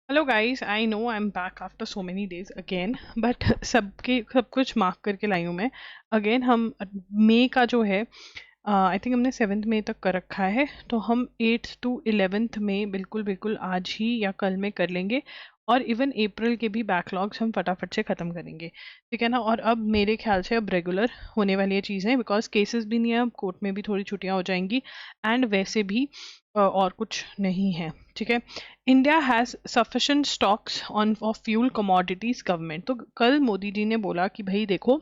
Hello guys, I know I am back after so many days again, but सब कुछ mark करके लाई हूँ मैं। अगेन हम मई का जो है, आई थिंक हमने 7 मई तक कर रखा है, तो हम 8 to 11 में बिल्कुल बिल्कुल आज ही या कल में कर लेंगे। और इवन अप्रैल के भी बैकलॉग्स हम फटाफट से ख़त्म करेंगे, ठीक है ना। और अब मेरे ख्याल से अब रेगुलर होने वाली ये चीज़ें, बिकॉज केसेस भी नहीं है, अब कोर्ट में भी थोड़ी छुट्टियाँ हो जाएंगी, एंड वैसे भी और कुछ नहीं है, ठीक है। India has sufficient stocks on off fuel commodities government. तो कल मोदी जी ने बोला कि भाई देखो,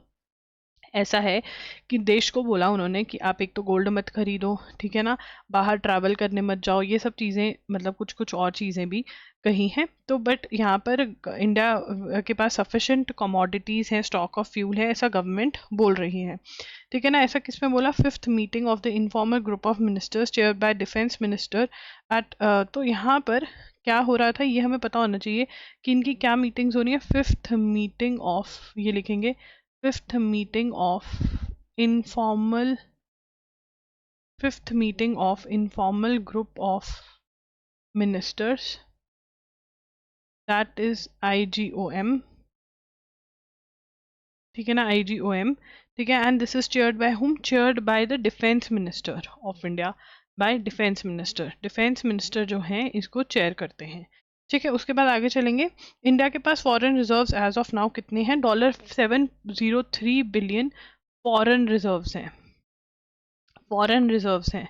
ऐसा है कि देश को बोला उन्होंने कि आप एक तो गोल्ड मत खरीदो, ठीक है ना, बाहर ट्रैवल करने मत जाओ, ये सब चीज़ें, मतलब कुछ कुछ और चीज़ें भी कही हैं। तो बट यहाँ पर इंडिया के पास सफिशेंट कमोडिटीज़ हैं, स्टॉक ऑफ फ्यूल है, ऐसा गवर्नमेंट बोल रही है, ठीक है ना। ऐसा किसमें बोला? 5th meeting of the informal group of ministers chair by defence minister eight. तो यहाँ पर क्या हो रहा था ये हमें पता होना चाहिए कि इनकी क्या मीटिंग्स हो रही है। 5th मीटिंग ऑफ, ये लिखेंगे, 5th meeting of informal, 5th meeting of informal group of ministers, that is IGOM, ठीक है ना, IGOM, ठीक है। And this is chaired by whom? Chaired by the defence minister of India, bye defence minister. Defence minister जो हैं इसको chair करते हैं, ठीक है। उसके बाद आगे चलेंगे। इंडिया के पास foreign reserves as of now कितने हैं? $703 बिलियन फॉरेन रिजर्व्स हैं, फॉरेन रिजर्व्स हैं।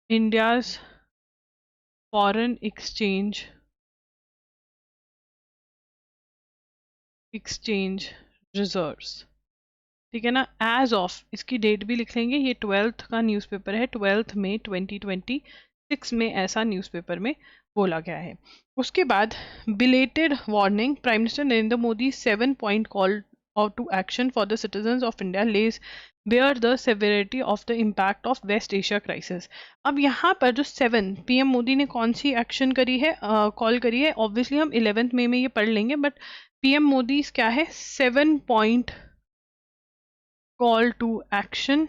इंडियाज फॉरेन एक्सचेंज रिजर्व्स, ठीक है ना। एज ऑफ, इसकी डेट भी लिख लेंगे, ये 12th का न्यूज़पेपर है, 12 मई 2026 में ऐसा न्यूज़पेपर में बोला गया है। उसके बाद belated warning, prime minister Narendra Modi 7-point call और to action for the citizens of India lays bare the severity of the impact of West Asia crisis. अब यहाँ पर जो 7 PM मोदी ने कौन सी एक्शन करी है, कॉल करी है, ऑब्वियसली हम 11 मई में ये पढ़ लेंगे, बट PM मोदी क्या है? 7-point call to action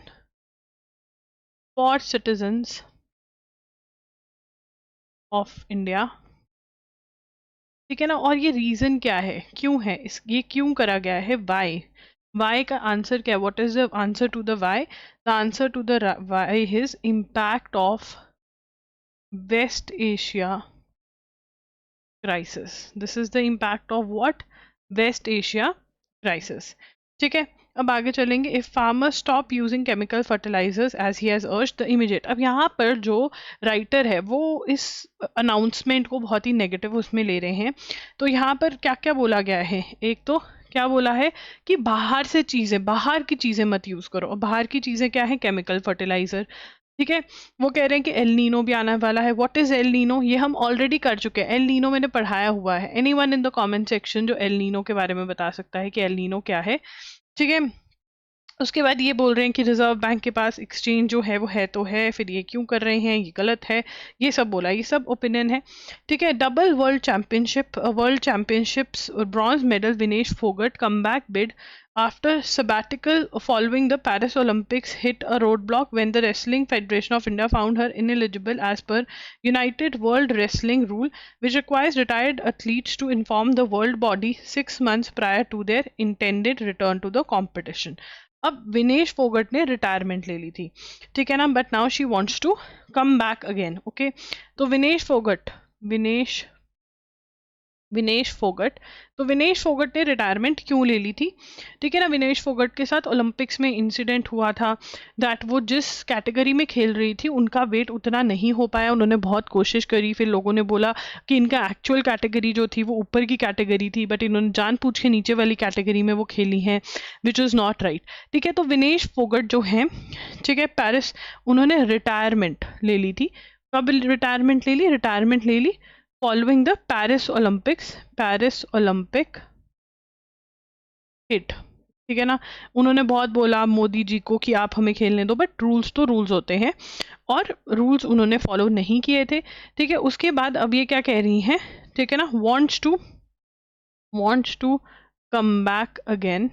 for citizens of India, ठीक है ना। और ये रीजन क्या है, क्यों है, इस ये क्यों करा गया है? वाई का आंसर क्या है? What is the answer to the Y? The answer to the Y is impact of West Asia crisis. This is the impact of what? West Asia crisis, ठीक है। अब आगे चलेंगे। If farmer stop using chemical fertilisers as he has urged the immediate. अब यहाँ पर जो writer है वो इस अनाउंसमेंट को बहुत ही नेगेटिव उसमें ले रहे हैं। तो यहाँ पर क्या क्या बोला गया है? एक तो क्या बोला है कि बाहर से चीज़ें, बाहर की चीज़ें मत यूज़ करो। और बाहर की चीज़ें क्या है? केमिकल फर्टिलाइजर, ठीक है। वो कह रहे हैं कि एल नीनो भी आने वाला है। What is El Nino? ये हम ऑलरेडी कर चुके हैं, एल नीनो मैंने पढ़ाया हुआ है। Anyone in the comment section जो एल नीनो के बारे में बता सकता है कि एल नीनो क्या है, ठीक है। उसके बाद ये बोल रहे हैं कि रिजर्व बैंक के पास एक्सचेंज जो है वो है तो है, फिर ये क्यों कर रहे हैं, ये गलत है, ये सब बोला, ये सब ओपिनियन है, ठीक है। Double world championships bronze medal Vinesh Phogat come back bid after sabbatical following the Paris Olympics hit a roadblock when the Wrestling Federation of India found her ineligible as per United World Wrestling rule, which requires retired athletes to inform the world body 6 months prior to their intended return to the competition. अब विनेश फोगट ने retirement ले ली थी, ठीक है ना, but now she wants to come back again, okay. तो विनेश फोगट, तो विनेश फोगट ने रिटायरमेंट क्यों ले ली थी, ठीक है ना। विनेश फोगट के साथ ओलंपिक्स में इंसिडेंट हुआ था, दैट वो जिस कैटेगरी में खेल रही थी उनका वेट उतना नहीं हो पाया, उन्होंने बहुत कोशिश करी, फिर लोगों ने बोला कि इनका एक्चुअल कैटेगरी जो थी वो ऊपर की कैटेगरी थी, बट इन्होंने जानबूझ के नीचे वाली कैटेगरी में वो खेली हैं, विच इज़ नॉट राइट, ठीक है। तो विनेश फोगट जो हैं, ठीक है, पेरिस, उन्होंने रिटायरमेंट ले ली थी। कब रिटायरमेंट ले ली? रिटायरमेंट ले ली following the Paris Olympic hit, ठीक है ना। उन्होंने बहुत बोला मोदी जी को कि आप हमें खेलने दो, बट रूल्स तो रूल्स होते हैं, और रूल्स उन्होंने फॉलो नहीं किए थे, ठीक है। उसके बाद अब ये क्या कह रही हैं, ठीक है ना, wants to come back again,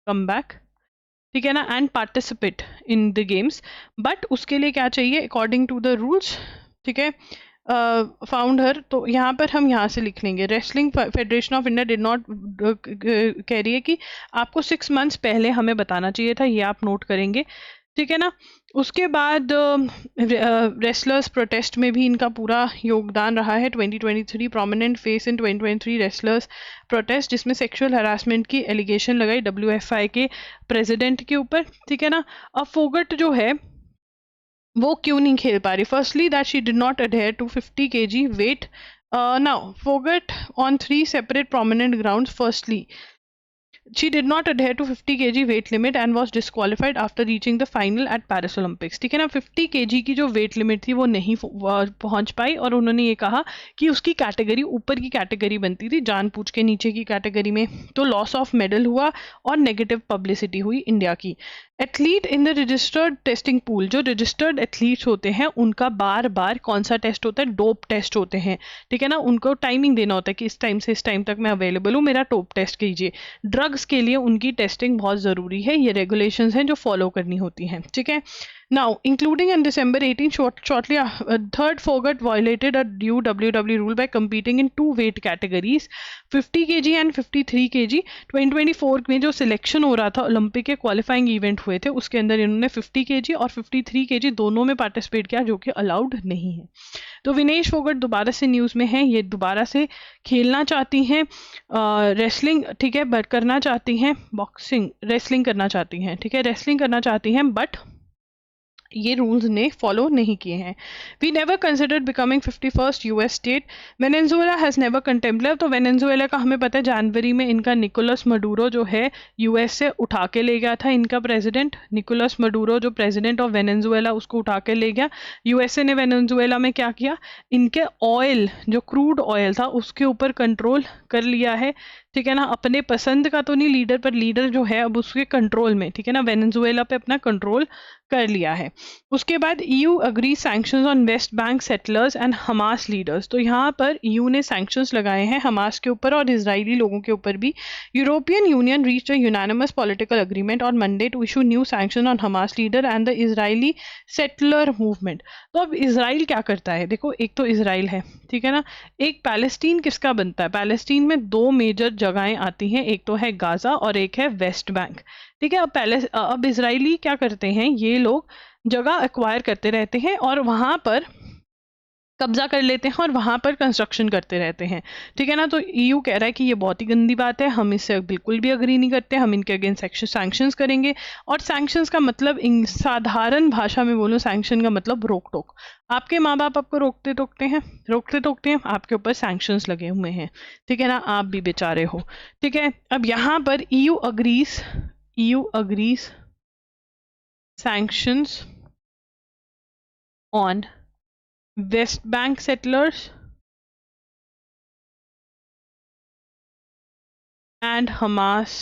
come back, ठीक है ना, and participate in the games, but उसके लिए क्या चाहिए? अकॉर्डिंग टू द रूल्स, ठीक है, फाउंड हर, तो यहाँ पर हम यहाँ से लिख लेंगे wrestling federation of India did not, कह रही है कि आपको 6 मंथ्स पहले हमें बताना चाहिए था, ये आप नोट करेंगे, ठीक है ना। उसके बाद रेसलर्स प्रोटेस्ट में भी इनका पूरा योगदान रहा है। 2023 prominent face in 2023 wrestlers protest, जिसमें सेक्सुअल हरासमेंट की एलिगेशन लगाई WFI के प्रेसिडेंट के ऊपर, ठीक है ना। अब फोगट जो है वो क्यों नहीं खेल पा रही? Firstly that she did not adhere to 50 kg weight. Now Phogat on 3 separate prominent grounds. Firstly, she did not adhere to 50 kg weight limit and was disqualified after reaching the final at Paris Olympics, ठीक है ना। 50 kg की जो wait limit थी वो नहीं पहुंच पाई, और उन्होंने ये कहा कि उसकी कैटेगरी ऊपर की कैटेगरी बनती थी, जान पूछ के नीचे की कैटेगरी में, तो लॉस ऑफ मेडल हुआ और नेगेटिव पब्लिसिटी हुई इंडिया की। Athlete in the registered testing pool, जो रजिस्टर्ड एथलीट्स होते हैं उनका बार बार कौन सा टेस्ट होता है? डोप टेस्ट होते हैं, ठीक है ना। उनको टाइमिंग देना होता है कि इस टाइम से इस टाइम तक मैं अवेलेबल हूँ, मेरा डोप टेस्ट कीजिए। ड्रग्स के लिए उनकी टेस्टिंग बहुत ज़रूरी है, ये रेगुलेशंस हैं जो फॉलो करनी होती हैं, ठीक है। Now, including in December 18, shortly, third Fogart violated a new WWE rule by competing in 2 weight categories, 50 kg and 53 kg। 2024 में जो सिलेक्शन हो रहा था, ओलंपिक के क्वालिफाइंग इवेंट हुए थे, उसके अंदर इन्होंने 50 kg और 53 kg दोनों में पार्टिसिपेट किया, जो कि अलाउड नहीं है। तो विनेश फोगट दोबारा से न्यूज़ में है, ये दोबारा से खेलना चाहती हैं रेसलिंग, ठीक है, बट करना चाहती हैं बॉक्सिंग, रेसलिंग करना चाहती हैं, ठीक है, रेसलिंग करना चाहती हैं, बट ये रूल्स ने फॉलो नहीं किए हैं। We never considered becoming 51st US state. Venezuela has never contemplated, तो वेनेजुएला का हमें पता है जनवरी में इनका निकोलस मडूरो जो है US से उठा के ले गया था, इनका प्रेसिडेंट निकोलस मडूरो जो प्रेसिडेंट ऑफ वेनेजुएला उसको उठा के ले गया। USA ने वेनेजुएला में क्या किया? इनके ऑयल, जो क्रूड ऑयल था उसके ऊपर कंट्रोल कर लिया है, ठीक है ना। अपने पसंद का तो नहीं लीडर, पर लीडर जो है अब उसके कंट्रोल में, ठीक है ना, वेनेजुएला पे अपना कंट्रोल कर लिया है। उसके बाद EU agree sanctions on West Bank settlers and Hamas leaders, तो यहाँ पर EU ने सैंक्शंस लगाए हैं हमास के ऊपर और इजरायली लोगों के ऊपर भी। European Union reached a unanimous political agreement on Monday to issue new sanction on Hamas leader and the Israeli settler movement. तो अब इसराइल क्या करता है? देखो, एक तो इसराइल है, ठीक है ना, एक पैलेस्टीन किसका बनता है? पैलेस्टीन में 2 मेजर जगहें आती हैं, एक तो है गाजा और एक है वेस्ट बैंक, ठीक है। अब इजरायली क्या करते हैं, ये लोग जगह एक्वायर करते रहते हैं और वहाँ पर कब्जा कर लेते हैं और वहाँ पर कंस्ट्रक्शन करते रहते हैं, ठीक है ना। तो EU कह रहा है कि ये बहुत ही गंदी बात है, हम इससे बिल्कुल भी अग्री नहीं करते, हम इनके अगेंस्ट सैंक्शंस करेंगे। और सैंक्शंस का मतलब साधारण भाषा में बोलो, सैंक्शन का मतलब रोक टोक। आपके माँ बाप आपको रोकते टोकते हैं, आपके ऊपर सैंक्शंस लगे हुए हैं, ठीक है ना, आप भी बेचारे हो, ठीक है। अब यहाँ पर EU agrees sanctions on West Bank settlers and Hamas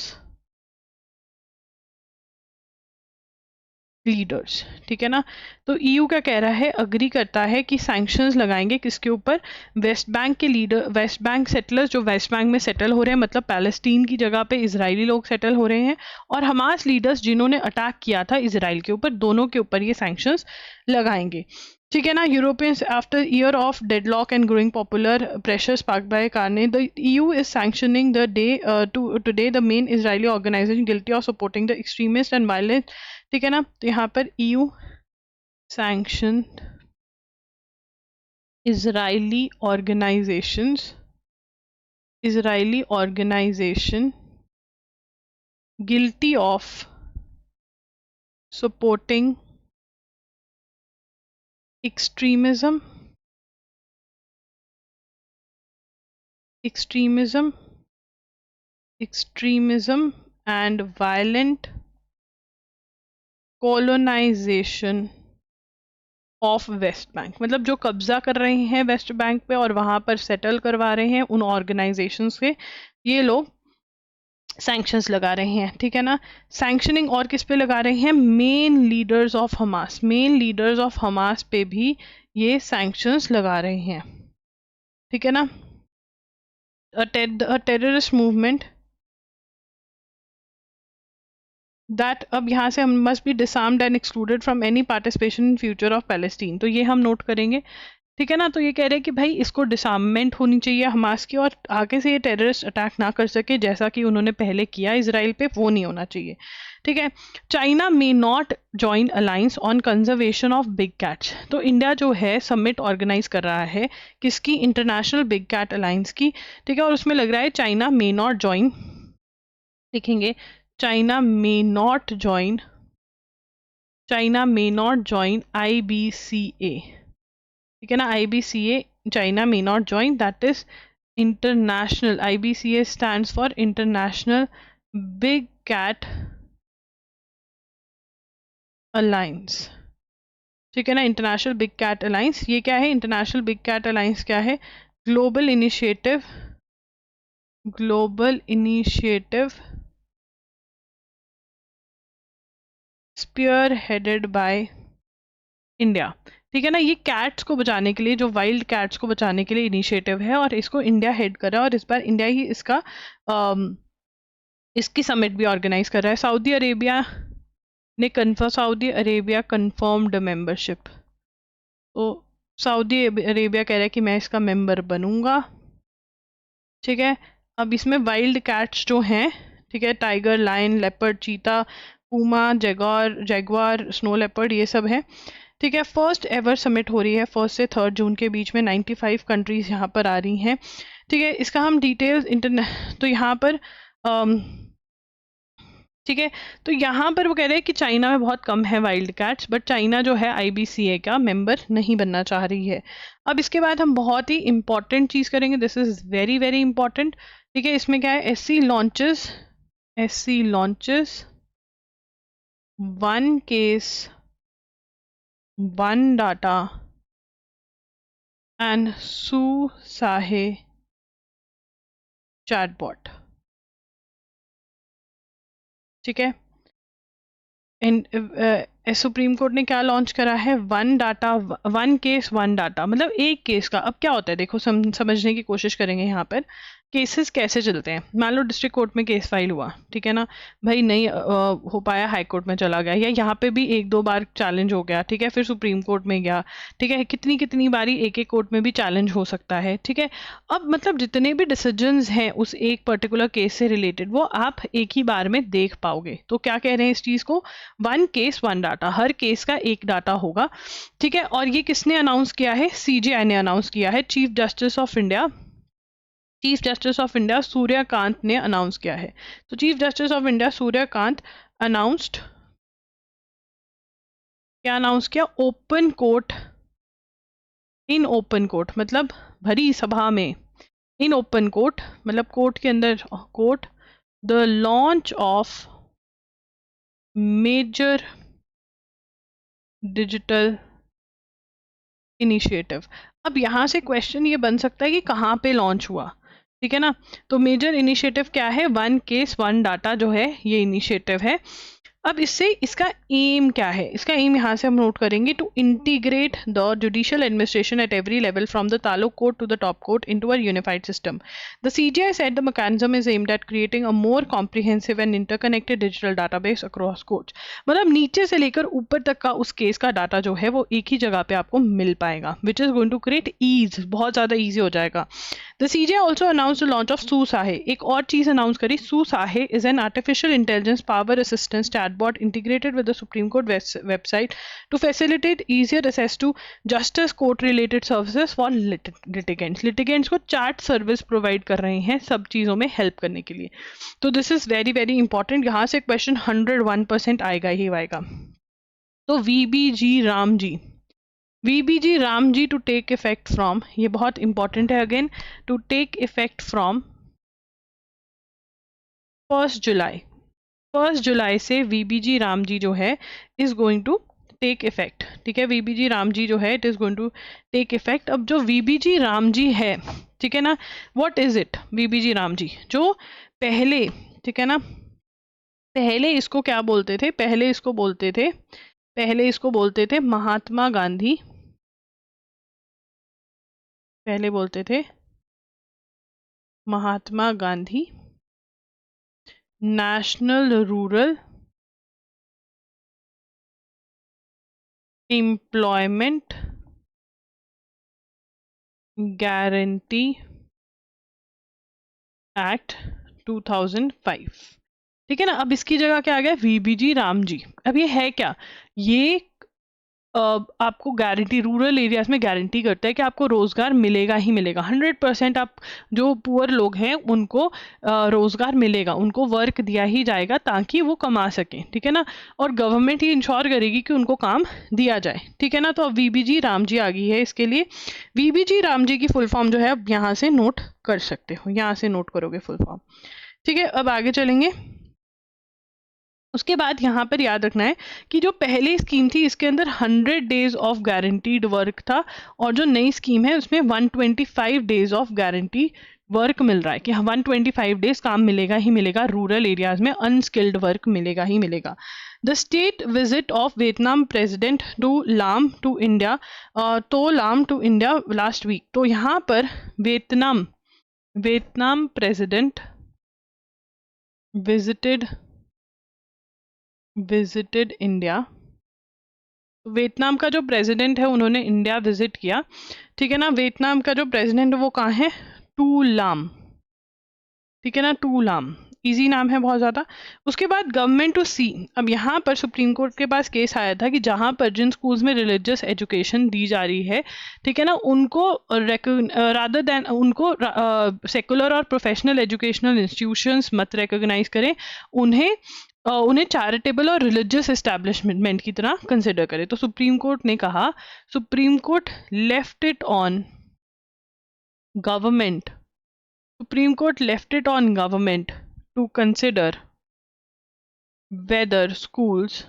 leaders, ठीक है ना। तो EU क्या कह रहा है? अग्री करता है कि सैंक्शंस लगाएंगे किसके ऊपर? वेस्ट बैंक के लीडर, वेस्ट बैंक सेटलर्स जो वेस्ट बैंक में सेटल हो रहे हैं, मतलब पैलेस्टीन की जगह पे इजरायली लोग सेटल हो रहे हैं, और हमास लीडर्स जिन्होंने अटैक किया था इजराइल के ऊपर, दोनों के ऊपर ये सैंक्शंस लगाएंगे, ठीक है ना। Europeans after year of deadlock and growing popular pressure sparked by कारने, the EU is sanctioning the day today the main Israeli organization guilty of supporting the extremist and violent, ठीक है ना। तो यहाँ पर EU sanction Israeli organization guilty of supporting extremism and violent colonization of West Bank, मतलब जो कब्जा कर रहे हैं वेस्ट बैंक पे और वहाँ पर सेटल करवा रहे हैं उन ऑर्गेनाइजेशंस के, ये लोग सैंक्शंस लगा रहे हैं, ठीक है ना। सैंक्शनिंग और किस पे लगा रहे हैं? मेन लीडर्स ऑफ हमास पे भी ये सैंक्शंस लगा रहे हैं, ठीक है ना। टेररिस्ट मूवमेंट दैट, अब यहाँ से हम must be disarmed and excluded from any participation in future of Palestine, तो ये हम नोट करेंगे, ठीक है ना। तो ये कह रहे हैं कि भाई इसको डिसआर्ममेंट होनी चाहिए हमास की, और आगे से ये टेररिस्ट अटैक ना कर सके जैसा कि उन्होंने पहले किया इसराइल पे, वो नहीं होना चाहिए। ठीक है। China may not join alliance on conservation of big cats. तो इंडिया जो है समिट ऑर्गेनाइज कर रहा है किसकी, इंटरनेशनल बिग कैट अलायंस की। ठीक है। और उसमें लग रहा है चाइना मे नॉट ज्वाइन, लिखेंगे China may not join, China may not join IBCA। ठीक है ना, IBCA China may not join, that is international, IBCA stands for international big cat alliance. ठीक है ना, इंटरनेशनल बिग कैट अलायंस। ये क्या है, इंटरनेशनल बिग कैट अलायंस क्या है, global initiative, global initiative spearheaded by India. ठीक है ना, ये कैट्स को बचाने के लिए, जो वाइल्ड कैट्स को बचाने के लिए इनिशिएटिव है, और इसको इंडिया हेड कर रहा है, और इस बार इंडिया ही इसका इसकी समिट भी ऑर्गेनाइज कर रहा है। सऊदी अरेबिया ने confirm, Saudi Arabia confirmed membership. तो सऊदी अरेबिया कह रहा है कि मैं इसका मेंबर बनूंगा। ठीक है। अब इसमें वाइल्ड कैट्स जो हैं, ठीक है, टाइगर, लायन, लेपर्ड, चीता, पूमा, जैगवार, स्नो लेपर्ड, ये सब है। ठीक है। फर्स्ट एवर समिट हो रही है 1 से 3 जून के बीच में, 95 कंट्रीज यहाँ पर आ रही हैं। ठीक है। इसका हम डिटेल्स तो यहाँ पर ठीक है, तो यहाँ पर वो कह रहे हैं कि चाइना में बहुत कम है वाइल्ड कैट्स, बट चाइना जो है IBCA का मेंबर नहीं बनना चाह रही है। अब इसके बाद हम बहुत ही इंपॉर्टेंट चीज़ करेंगे, this is very very important. ठीक है। इसमें क्या है, SC launches 1 case 1 data and Su Sahay chatbot. ठीक है। सुप्रीम कोर्ट ने क्या लॉन्च करा है, 1 केस 1 डाटा, मतलब एक केस का। अब क्या होता है देखो, समझने की कोशिश करेंगे यहाँ पर केसेस कैसे चलते हैं। मान लो डिस्ट्रिक्ट कोर्ट में केस फाइल हुआ, ठीक है ना, भाई नहीं हो पाया, हाई कोर्ट में चला गया, या यहाँ पे भी 1-2 बार चैलेंज हो गया, ठीक है, फिर सुप्रीम कोर्ट में गया। ठीक है। कितनी कितनी बारी एक एक कोर्ट में भी चैलेंज हो सकता है। ठीक है। अब मतलब जितने भी डिसीजंस हैं उस एक पर्टिकुलर केस से रिलेटेड, वो आप एक ही बार में देख पाओगे। तो क्या कह रहे हैं इस चीज को, 1 केस 1 डाटा, हर केस का एक डाटा होगा। ठीक है। और ये किसने अनाउंस किया है, CJI ने अनाउंस किया है, chief justice of India, chief justice of India Suryakant ने अनाउंस किया है। तो chief justice of India Suryakant announced, क्या अनाउंस किया, open court, in open court मतलब भरी सभा में, इन ओपन कोर्ट मतलब कोर्ट के अंदर, court, the launch of major digital initiative. अब यहाँ से क्वेश्चन ये बन सकता है कि कहाँ पे लॉन्च हुआ। ठीक है ना, तो मेजर इनिशिएटिव क्या है, 1 केस 1 डाटा जो है ये इनिशिएटिव है। अब इससे इसका एम क्या है, इसका एम यहाँ से हम नोट करेंगे, to integrate the judicial administration at every level from the taluk court to the top court into a unified system. The CJI said the mechanism is aimed at creating a more comprehensive and interconnected digital database across courts। मतलब नीचे से लेकर ऊपर तक का उस case का data जो है वो एक ही जगह पे आपको मिल पाएगा, which is going to create ease, बहुत ज्यादा ईजी हो जाएगा। The CJI also announce the launch of Su Sahay, एक और चीज अनाउंस करी, Su Sahay is an artificial intelligence power assistance chatbot integrated with the Supreme Court website to facilitate easier access to justice court related services for litigants। litigants को chat service provide कर रहे हैं सब चीज़ों में हेल्प करने के लिए। तो this is very very important, यहाँ से क्वेश्चन 101% आएगा ही आएगा। तो VBG Ramji to take effect from, ये बहुत इंपॉर्टेंट है, again to take effect from 1 July, 1 जुलाई से VBG रामजी जो है is going to take effect. ठीक है, VBG रामजी जो है it is going to take effect. अब जो VBG रामजी है, ठीक है ना, what is it, VBG Ramji जो पहले, ठीक है ना, पहले इसको क्या बोलते थे, पहले इसको बोलते थे महात्मा गांधी, पहले बोलते थे Mahatma Gandhi national rural employment guarantee act 2005। ठीक है ना। अब इसकी जगह क्या आ गया, वीबीजी रामजी। अब ये है क्या, ये आपको गारंटी, रूरल एरियाज में गारंटी करता है कि आपको रोजगार मिलेगा ही मिलेगा। 100% आप जो पुअर लोग हैं उनको रोजगार मिलेगा, उनको वर्क दिया ही जाएगा ताकि वो कमा सकें। ठीक है ना। और गवर्नमेंट ही इंश्योर करेगी कि उनको काम दिया जाए। ठीक है ना। तो अब वीबीजी रामजी आ गई है इसके लिए। वीबीजी रामजी की फुल फॉर्म जो है अब यहाँ से नोट कर सकते हो, यहाँ से नोट करोगे फुल फॉर्म। ठीक है। अब आगे चलेंगे। उसके बाद यहाँ पर याद रखना है कि जो पहली स्कीम थी इसके अंदर 100 डेज ऑफ गारंटीड वर्क था, और जो नई स्कीम है उसमें 125 डेज ऑफ गारंटी वर्क मिल रहा है कि 125 डेज काम मिलेगा ही मिलेगा, रूरल एरियाज में अनस्किल्ड वर्क मिलेगा ही मिलेगा। The state visit of Vietnam president to Lam to India, To Lam to India last week. तो यहाँ पर Vietnam president visited India. Vietnam का जो प्रेसिडेंट है उन्होंने इंडिया विजिट किया। ठीक है ना। वियतनाम का जो प्रेसिडेंट है वो कहाँ है, टू लाम। ठीक है ना, टू लाम, इजी नाम है बहुत ज़्यादा। उसके बाद गवर्नमेंट टू सी। अब यहाँ पर सुप्रीम कोर्ट के पास केस आया था कि जहाँ पर जिन स्कूल्स में रिलीजियस एजुकेशन दी जा रही है, ठीक है ना, उनको रादर देन उनको सेकुलर और प्रोफेशनल एजुकेशनल इंस्टीट्यूशंस मत रिकॉग्नाइज करें, उन्हें चैरिटेबल और रिलीजियस एस्टैब्लिशमेंट की तरह कंसिडर करें। तो सुप्रीम कोर्ट ने कहा, supreme court left it on government, Supreme Court left it on government to consider whether schools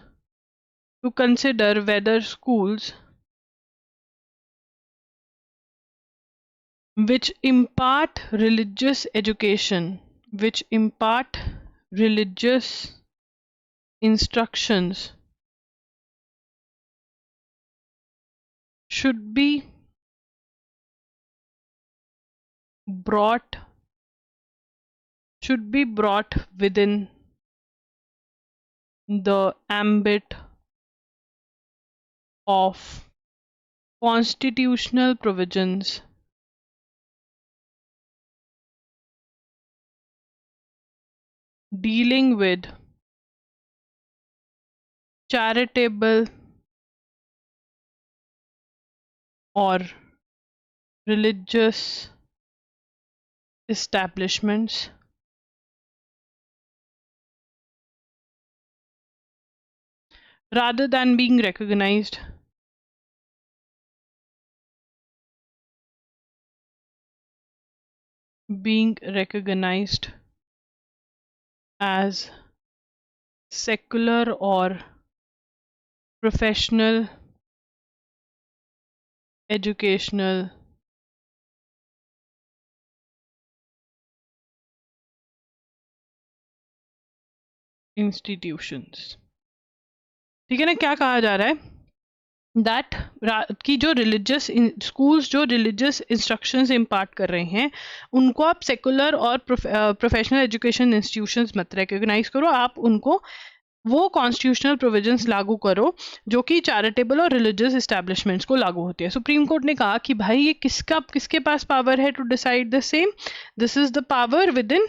which impart religious education, which impart religious instructions should be brought within the ambit of constitutional provisions dealing with charitable or religious establishments rather than being recognized as secular or professional educational institutions। ठीक है ना। क्या कहा जा रहा है, that कि जो रिलीजियस स्कूल्स जो रिलीजियस इंस्ट्रक्शंस इम्पार्ट कर रहे हैं उनको आप सेकुलर और प्रोफेशनल एजुकेशन इंस्टीट्यूशंस मत रिकॉग्नाइज करो, आप उनको वो कॉन्स्टिट्यूशनल प्रोविजंस लागू करो जो कि चैरिटेबल और रिलीजियस एस्टैब्लिशमेंट्स को लागू होती है। सुप्रीम कोर्ट ने कहा कि भाई ये किसके पास पावर है to decide the same, this is the power within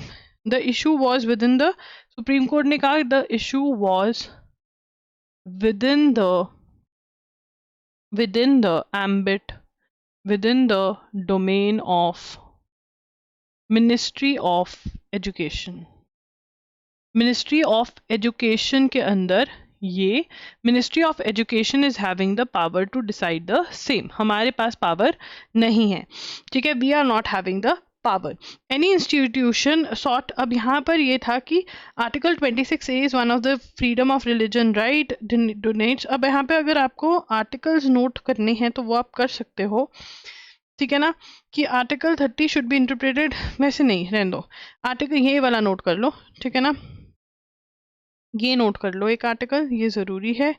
the issue was within the, supreme court ने कहा the issue was within the ambit, within the domain of Ministry of Education। Ministry of Education के अंदर ये Ministry of Education is having the power to decide the same। हमारे पास power नहीं है। ठीक है, we are not having the power. Any institution sought, अब यहाँ पर ये था कि article 26A is one of the freedom of religion right donates. अब यहाँ पे अगर आपको आर्टिकल्स नोट करने हैं तो वो आप कर सकते हो। ठीक है ना, कि आर्टिकल 30 शुड बी इंटरप्रेटेड, वैसे नहीं रहने दो, आर्टिकल ये वाला नोट कर लो। ठीक है ना, ये नोट कर लो एक आर्टिकल, ये ज़रूरी है,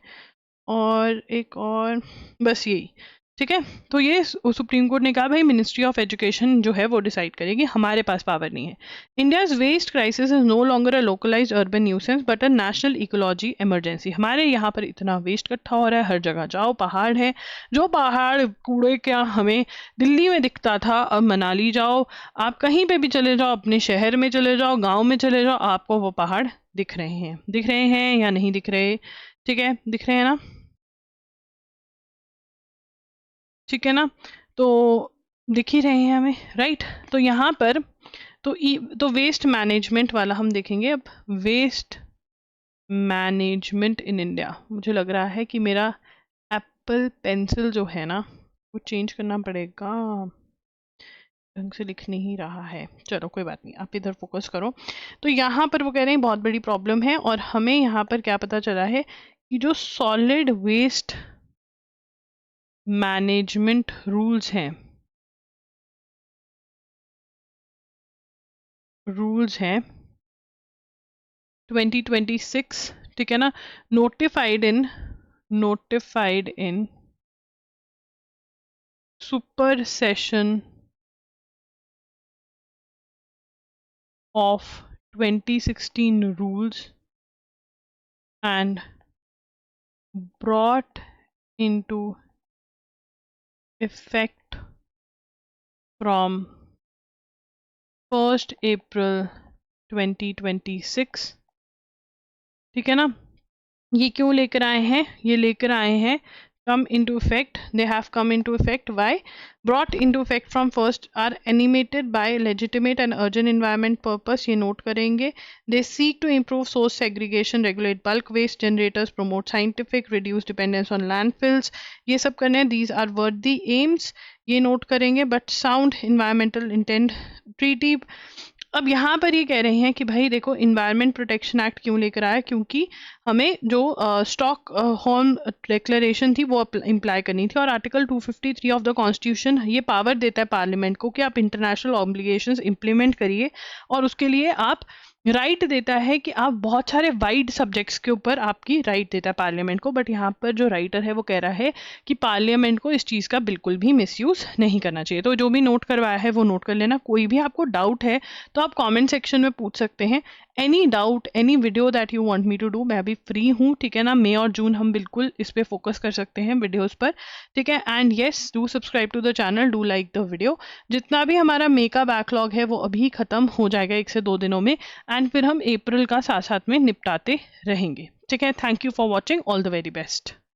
और एक और बस यही ठीक है। तो ये सुप्रीम कोर्ट ने कहा भाई मिनिस्ट्री ऑफ एजुकेशन जो है वो डिसाइड करेगी, हमारे पास पावर नहीं है। India's waste crisis is no longer a localised urban nuisance but a national ecology emergency. हमारे यहाँ पर इतना वेस्ट इकट्ठा हो रहा है, हर जगह जाओ पहाड़ है, जो पहाड़ कूड़े क्या हमें दिल्ली में दिखता था, अब मनाली जाओ, आप कहीं पे भी चले जाओ, अपने शहर में चले जाओ, गाँव में चले जाओ, आपको वो पहाड़ दिख रहे हैं। दिख रहे हैं या नहीं दिख रहे? ठीक है, दिख रहे हैं ना? ठीक है ना? तो दिख ही रहे हैं हमें, राइट? तो यहाँ पर तो वेस्ट मैनेजमेंट वाला हम देखेंगे अब। वेस्ट मैनेजमेंट इन इंडिया, मुझे लग रहा है कि मेरा एप्पल पेंसिल जो है ना वो चेंज करना पड़ेगा, ढंग से लिख नहीं रहा है। चलो कोई बात नहीं, आप इधर फोकस करो। तो यहाँ पर वो कह रहे हैं बहुत बड़ी प्रॉब्लम है, और हमें यहाँ पर क्या पता चला है कि जो सॉलिड वेस्ट मैनेजमेंट रूल्स हैं, रूल्स हैं 2026, ठीक है ना, notified in super session of 2016 rules and brought into effect from 1st April 2026। ठीक है ना? ये क्यों लेकर आए हैं? ये लेकर आए हैं come into effect, they have come into effect. Why? Brought into effect from first are animated by legitimate and urgent environment purpose, ये नोट करेंगे। They seek to improve source segregation, regulate bulk waste generators, promote scientific, reduce dependence on landfills, ये सब करने हैं। These are worthy aims, ये note करेंगे। But sound environmental intent treaty, अब यहाँ पर ये कह रहे हैं कि भाई देखो इन्वायरमेंट प्रोटेक्शन एक्ट क्यों लेकर आया, क्योंकि हमें जो स्टॉक होम डिक्लेरेशन थी वो इम्प्लाई करनी थी, और आर्टिकल 253 ऑफ द कॉन्स्टिट्यूशन ये पावर देता है पार्लियामेंट को कि आप इंटरनेशनल ऑब्लिगेशंस इम्प्लीमेंट करिए, और उसके लिए आप राइट देता है कि आप बहुत सारे वाइड सब्जेक्ट्स के ऊपर आपकी राइट देता है पार्लियामेंट को। बट यहाँ पर जो राइटर है वो कह रहा है कि पार्लियामेंट को इस चीज़ का बिल्कुल भी मिसयूज़ नहीं करना चाहिए। तो जो भी नोट करवाया है वो नोट कर लेना। कोई भी आपको डाउट है तो आप कमेंट सेक्शन में पूछ सकते हैं। Any doubt, any video that you want me to do, मैं अभी फ्री हूँ, ठीक है ना? मई और जून हम बिल्कुल इस पर फोकस कर सकते हैं वीडियोज़ पर, ठीक है? And yes, do subscribe to the channel, do like the video. जितना भी हमारा मे का बैकलॉग है वो अभी ख़त्म हो जाएगा 1 से 2 दिनों में, एंड फिर हम अप्रैल का साथ साथ में निपटाते रहेंगे, ठीक है? Thank you for watching, all the very best.